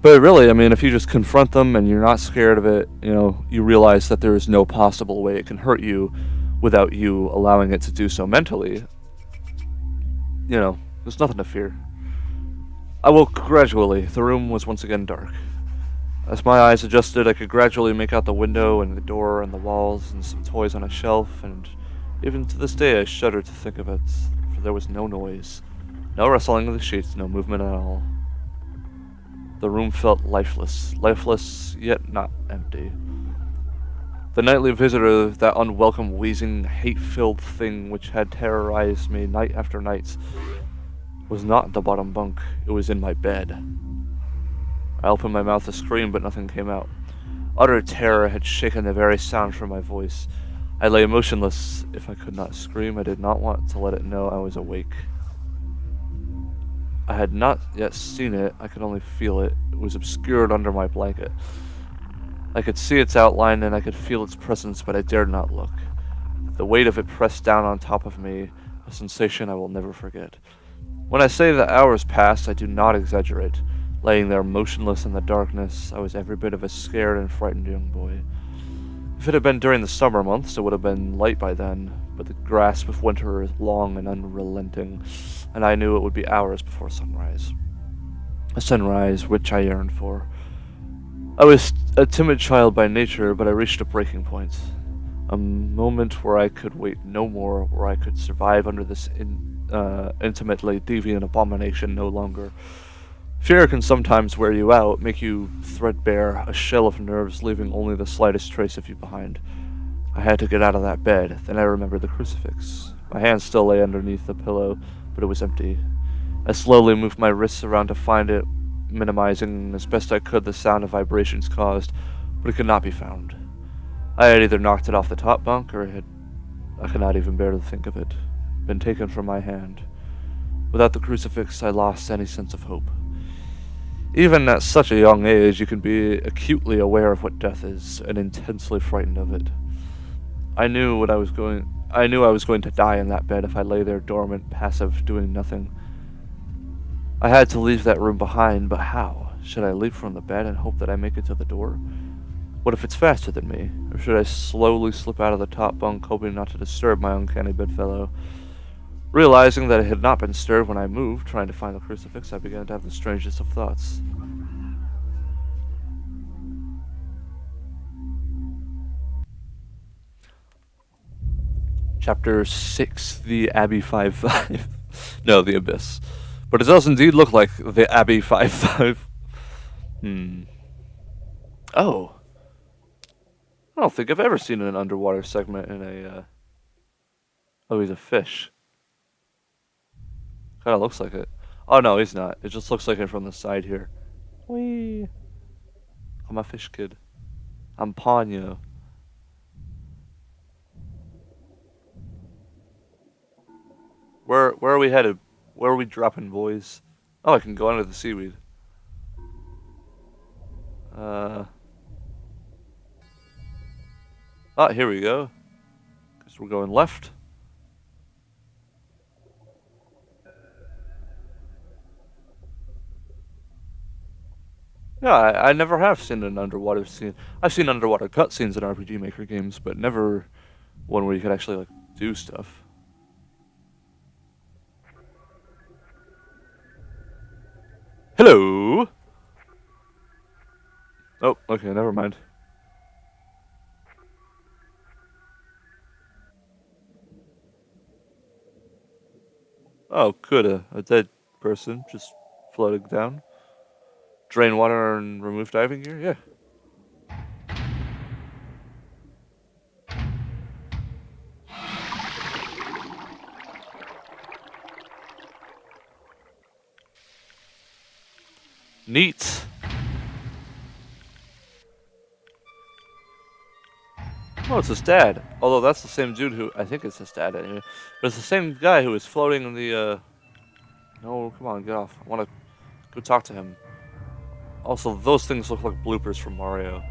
But really, I mean, if you just confront them and you're not scared of it, you know, you realize that there is no possible way it can hurt you without you allowing it to do so mentally. You know, there's nothing to fear. I woke gradually. The room was once again dark. As my eyes adjusted, I could gradually make out the window and the door and the walls and some toys on a shelf, and even to this day I shudder to think of it, for there was no noise, no rustling of the sheets, no movement at all. The room felt lifeless, yet not empty. The nightly visitor, that unwelcome, wheezing, hate-filled thing which had terrorized me night after night, was not in the bottom bunk, it was in my bed. I opened my mouth to scream, but nothing came out. Utter terror had shaken the very sound from my voice. I lay motionless. If I could not scream, I did not want to let it know I was awake. I had not yet seen it, I could only feel it. It was obscured under my blanket. I could see its outline and I could feel its presence, but I dared not look. The weight of it pressed down on top of me, a sensation I will never forget. When I say that hours passed, I do not exaggerate. Laying there motionless in the darkness, I was every bit of a scared and frightened young boy. If it had been during the summer months, it would have been light by then, but the grasp of winter is long and unrelenting, and I knew it would be hours before sunrise. A sunrise which I yearned for. I was a timid child by nature, but I reached a breaking point. A moment where I could wait no more, where I could survive under this intimately deviant abomination no longer. Fear can sometimes wear you out, make you threadbare, a shell of nerves, leaving only the slightest trace of you behind. I had to get out of that bed, then I remembered the crucifix. My hand still lay underneath the pillow, but it was empty. I slowly moved my wrists around to find it, minimizing as best I could the sound of vibrations caused, but it could not be found. I had either knocked it off the top bunk, or I could not even bear to think of it, been taken from my hand. Without the crucifix, I lost any sense of hope. Even at such a young age, you can be acutely aware of what death is, and intensely frightened of it. I knew I was going to die in that bed if I lay there dormant, passive, doing nothing. I had to leave that room behind, but how? Should I leap from the bed and hope that I make it to the door? What if it's faster than me? Or should I slowly slip out of the top bunk, hoping not to disturb my uncanny bedfellow? Realizing that it had not been stirred when I moved, trying to find the crucifix, I began to have the strangest of thoughts. Chapter 6, The Abbey 5-5. No, The Abyss. But it does indeed look like The Abbey 5-5. Oh. I don't think I've ever seen an underwater segment in a, Oh, he's a fish. Kinda looks like it. Oh, no, he's not. It just looks like it from the side here. Whee! I'm a fish kid. I'm Ponyo. Where are we headed? Where are we dropping, boys? Oh, I can go under the seaweed. Oh, here we go. Guess we're going left. Yeah, I never have seen an underwater scene. I've seen underwater cutscenes in RPG Maker games, but never one where you could actually, like, do stuff. Hello! Oh, okay, never mind. Oh, could a dead person just floating down? Drain water and remove diving gear? Yeah. Neat. Oh, it's his dad. Although that's the same dude who... I think it's his dad anyway. But it's the same guy who was floating in the, No, come on, get off. I want to go talk to him. Also, those things look like bloopers from Mario.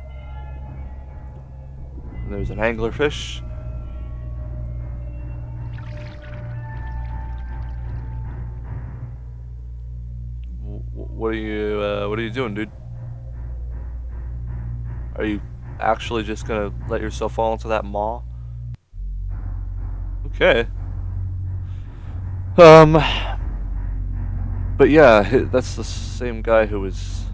And there's an anglerfish. What are you doing, dude? Are you actually just gonna let yourself fall into that maw? Okay. But yeah, that's the same guy who was,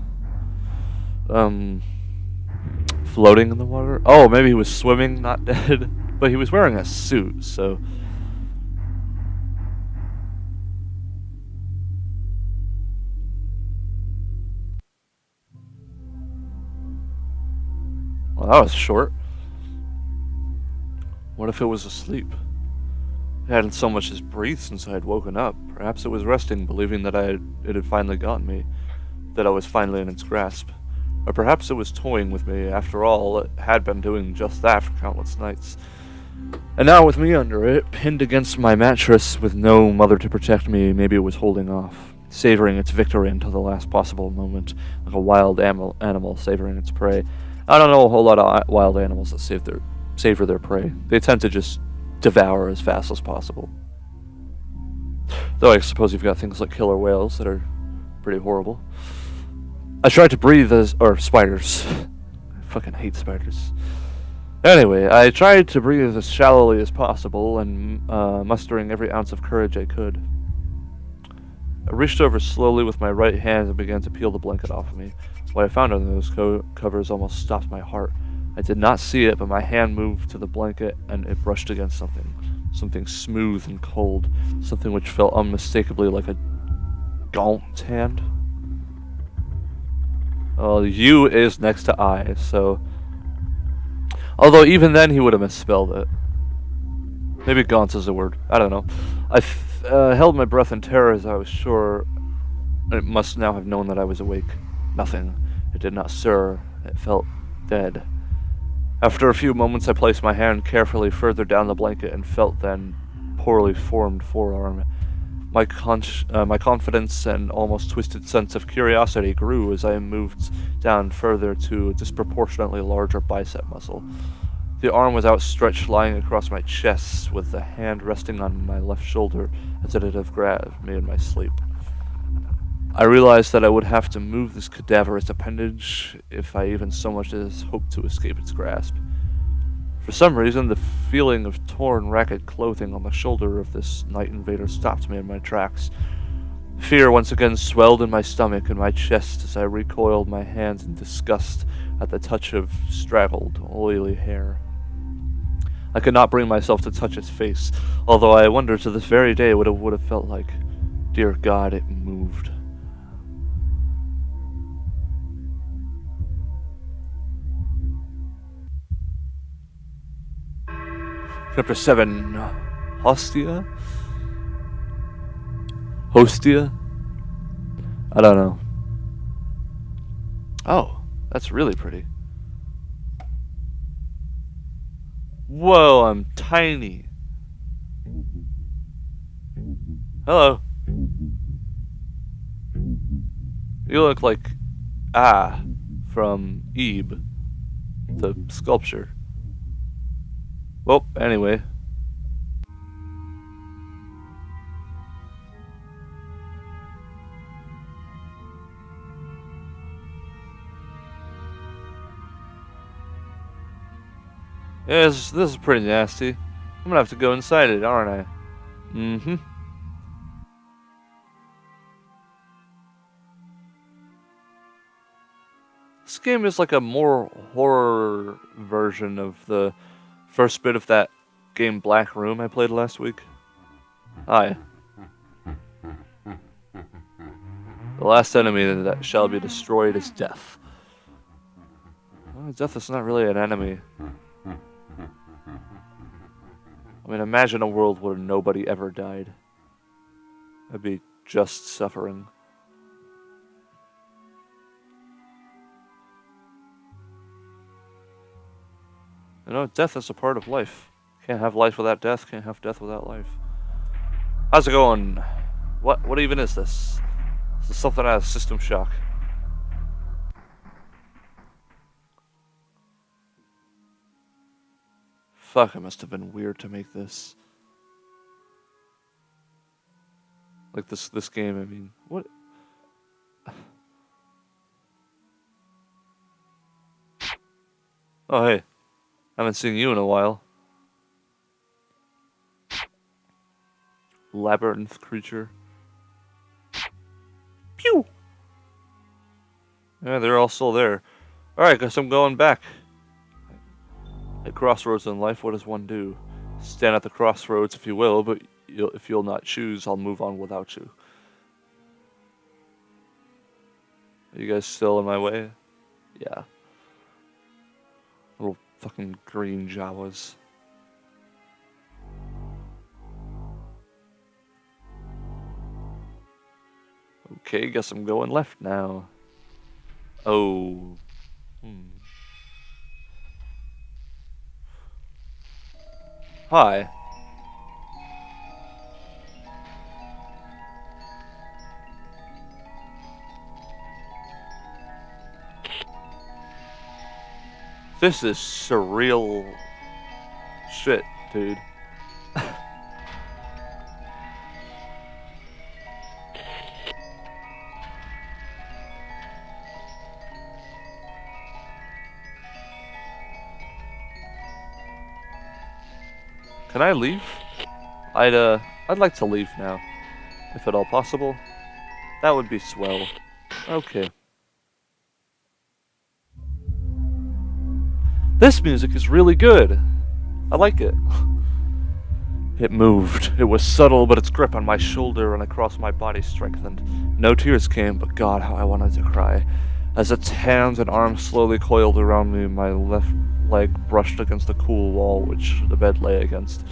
floating in the water. Oh, maybe he was swimming, not dead. But he was wearing a suit, so... Well, that was short. What if it was asleep? I hadn't so much as breathed since I had woken up. Perhaps it was resting, believing that it had finally gotten me, that I was finally in its grasp. Or perhaps it was toying with me. After all, it had been doing just that for countless nights. And now with me under it, pinned against my mattress with no mother to protect me, maybe it was holding off, savoring its victory until the last possible moment, like a wild animal savoring its prey. I don't know a whole lot of wild animals that savor their prey. They tend to just devour as fast as possible. Though I suppose you've got things like killer whales that are pretty horrible. I tried to breathe spiders. I fucking hate spiders. Anyway, I tried to breathe as shallowly as possible and mustering every ounce of courage I could. I reached over slowly with my right hand and began to peel the blanket off of me. What I found under those covers almost stopped my heart. I did not see it, but my hand moved to the blanket and it brushed against something. Something smooth and cold. Something which felt unmistakably like a gaunt hand. Well, U is next to I, so... Although even then he would have misspelled it. Maybe gaunt is a word. I don't know. I held my breath in terror as I was sure it must now have known that I was awake. Nothing. It did not stir. It felt dead. After a few moments, I placed my hand carefully further down the blanket and felt then poorly formed forearm. My confidence and almost twisted sense of curiosity grew as I moved down further to a disproportionately larger bicep muscle. The arm was outstretched, lying across my chest, with the hand resting on my left shoulder as it had grabbed me in my sleep. I realized that I would have to move this cadaverous appendage if I even so much as hoped to escape its grasp. For some reason, the feeling of torn, ragged clothing on the shoulder of this night invader stopped me in my tracks. Fear once again swelled in my stomach and my chest as I recoiled my hands in disgust at the touch of straggled, oily hair. I could not bring myself to touch its face, although I wonder to this very day what it would have felt like. Dear God, it moved. Chapter 7, Hostia? Hostia? I don't know. Oh, that's really pretty. Whoa, I'm tiny. Hello. You look like from Ebe, the sculpture. Well, anyway. Yeah, this is pretty nasty. I'm gonna have to go inside it, aren't I? Mm-hmm. This game is like a more horror version of the first bit of that game Black Room I played last week. Hi. The last enemy that shall be destroyed is death. Well, death is not really an enemy. I mean, imagine a world where nobody ever died. That'd be just suffering. You know, death is a part of life. Can't have life without death, can't have death without life. How's it going? What even is this? This is something out of System Shock. Fuck, it must have been weird to make this. Like this game, I mean, what? Oh, hey. Haven't seen you in a while. Labyrinth creature. Pew! Yeah, they're all still there. Alright, guess I'm going back. At crossroads in life, what does one do? Stand at the crossroads if you will, but if you'll not choose, I'll move on without you. Are you guys still in my way? Yeah. Little fucking green Jawas. Okay, guess I'm going left now. Oh. Hi. This is surreal shit, dude. Can I leave? I'd like to leave now, if at all possible. That would be swell. Okay. This music is really good. I like it. It moved. It was subtle, but its grip on my shoulder and across my body strengthened. No tears came, but God, how I wanted to cry. As its hands and arms slowly coiled around me, my left leg brushed against the cool wall which the bed lay against.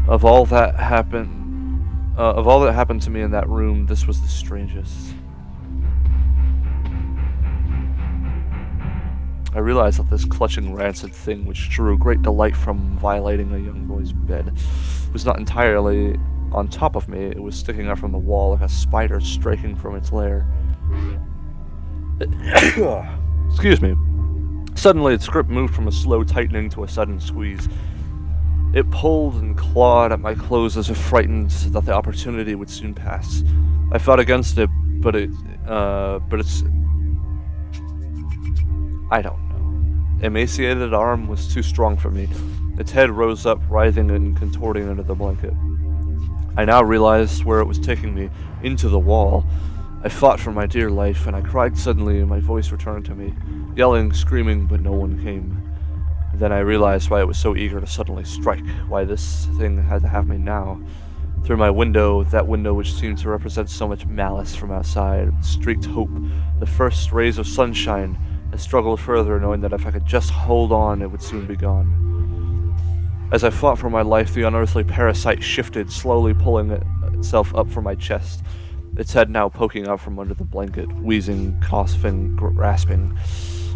Of all that happened to me in that room, this was the strangest. I realized that this clutching, rancid thing which drew great delight from violating a young boy's bed was not entirely on top of me. It was sticking out from the wall like a spider striking from its lair. Excuse me. Suddenly, its grip moved from a slow tightening to a sudden squeeze. It pulled and clawed at my clothes as if frightened that the opportunity would soon pass. I fought against it, but it's... I don't know. Emaciated arm was too strong for me. Its head rose up, writhing and contorting under the blanket. I now realized where it was taking me, into the wall. I fought for my dear life, and I cried suddenly, and my voice returned to me, yelling, screaming, but no one came. Then I realized why it was so eager to suddenly strike, why this thing had to have me now. Through my window, that window which seemed to represent so much malice from outside, streaked hope, the first rays of sunshine. I struggled further, knowing that if I could just hold on, it would soon be gone. As I fought for my life, the unearthly parasite shifted, slowly pulling itself up from my chest, its head now poking out from under the blanket, wheezing, coughing, grasping.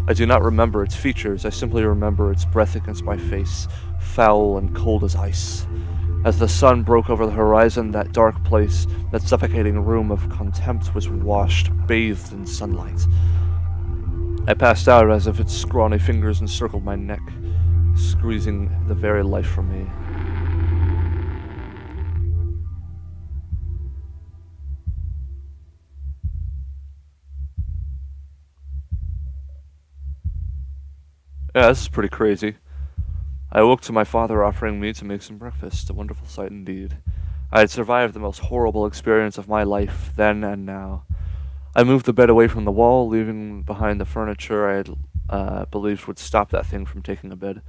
I do not remember its features, I simply remember its breath against my face, foul and cold as ice. As the sun broke over the horizon, that dark place, that suffocating room of contempt was washed, bathed in sunlight. I passed out as if its scrawny fingers encircled my neck, squeezing the very life from me. Yeah, this is pretty crazy. I awoke to my father offering me to make some breakfast, a wonderful sight indeed. I had survived the most horrible experience of my life, then and now. I moved the bed away from the wall, leaving behind the furniture I had believed would stop that thing from taking a bed.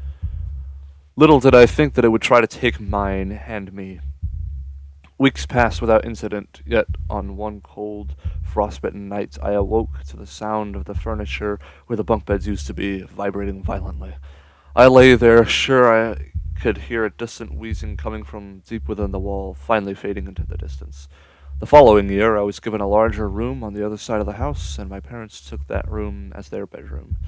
Little did I think that it would try to take mine and me. Weeks passed without incident, yet on one cold, frostbitten night I awoke to the sound of the furniture where the bunk beds used to be vibrating violently. I lay there, sure I could hear a distant wheezing coming from deep within the wall, finally fading into the distance. The following year, I was given a larger room on the other side of the house, and my parents took that room as their bedroom.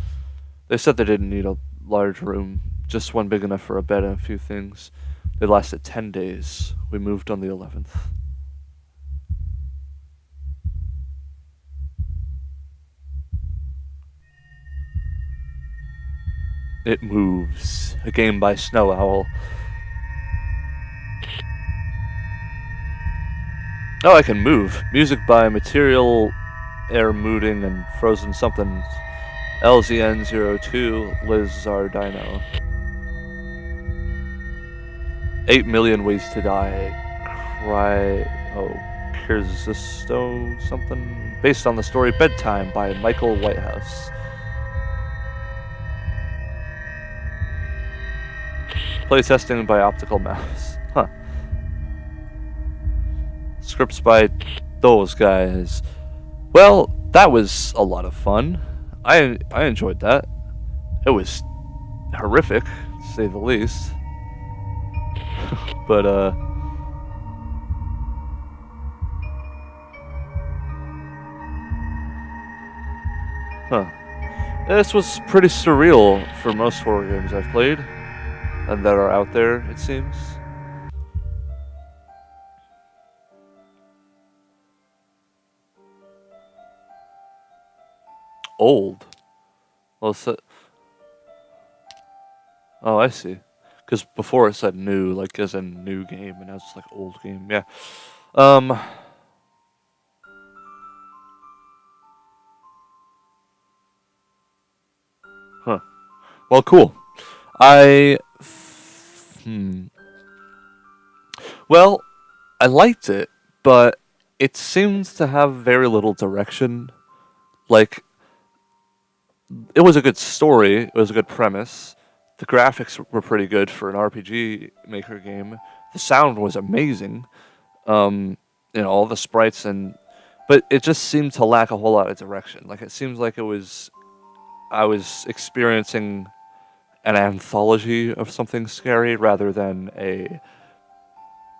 They said they didn't need a large room, just one big enough for a bed and a few things. They lasted 10 days. We moved on the 11th. It Moves, a game by Snow Owl. Oh, I can move. Music by Material, Air Mooting, and Frozen Somethings. LZN02, Liz Zardino. 8 Million Ways to Die. Kirzisto something. Based on the story Bedtime by Michael Whitehouse. Playtesting by Optical Mouse. Huh. Scripts by those guys. Well, that was a lot of fun. I enjoyed that. It was horrific, to say the least. But, huh. This was pretty surreal for most horror games I've played, and that are out there, it seems. Old? Well, oh, I see. Because before it said new, like as in new game, and now it's like old game. Yeah. Huh. Well, cool. Well, I liked it, but it seems to have very little direction. Like, it was a good story, it was a good premise. The graphics were pretty good for an RPG Maker game. The sound was amazing. All the sprites but it just seemed to lack a whole lot of direction. Like, it seems like I was experiencing an anthology of something scary rather than a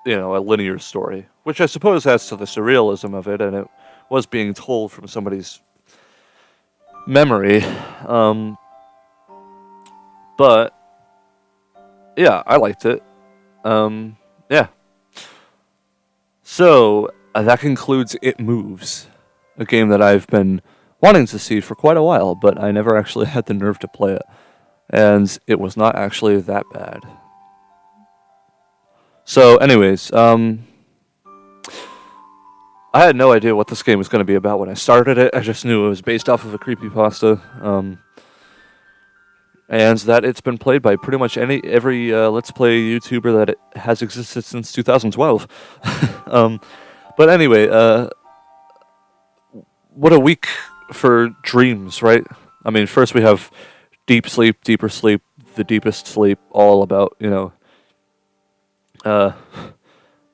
linear story, which I suppose adds to the surrealism of it, and it was being told from somebody's memory. But yeah, I liked it. Yeah. So that concludes It Moves, a game that I've been wanting to see for quite a while, but I never actually had the nerve to play it. And it was not actually that bad. So, anyways, I had no idea what this game was going to be about when I started it. I just knew it was based off of a creepypasta, and that it's been played by pretty much every Let's Play YouTuber that has existed since 2012. But anyway, what a week for dreams, right? I mean, first we have deep sleep, deeper sleep, the deepest sleep, all about,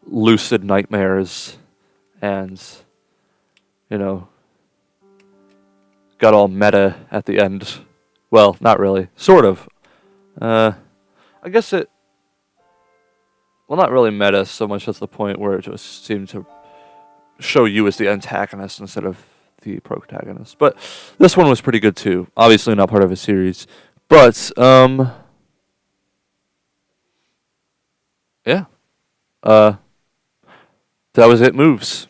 lucid nightmares, and, got all meta at the end. Well, not really. Sort of. I guess well, not really meta so much as the point where it just seemed to show you as the antagonist instead of the protagonist. But this one was pretty good too. Obviously not part of a series. But, yeah. That was It Moves.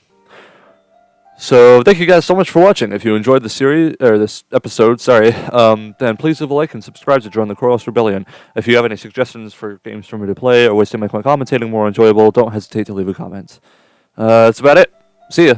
So thank you guys so much for watching. If you enjoyed the series, or this episode, sorry, then please leave a like and subscribe to join the Chorus Rebellion. If you have any suggestions for games for me to play or ways to make my commentating more enjoyable, don't hesitate to leave a comment. That's about it. See ya.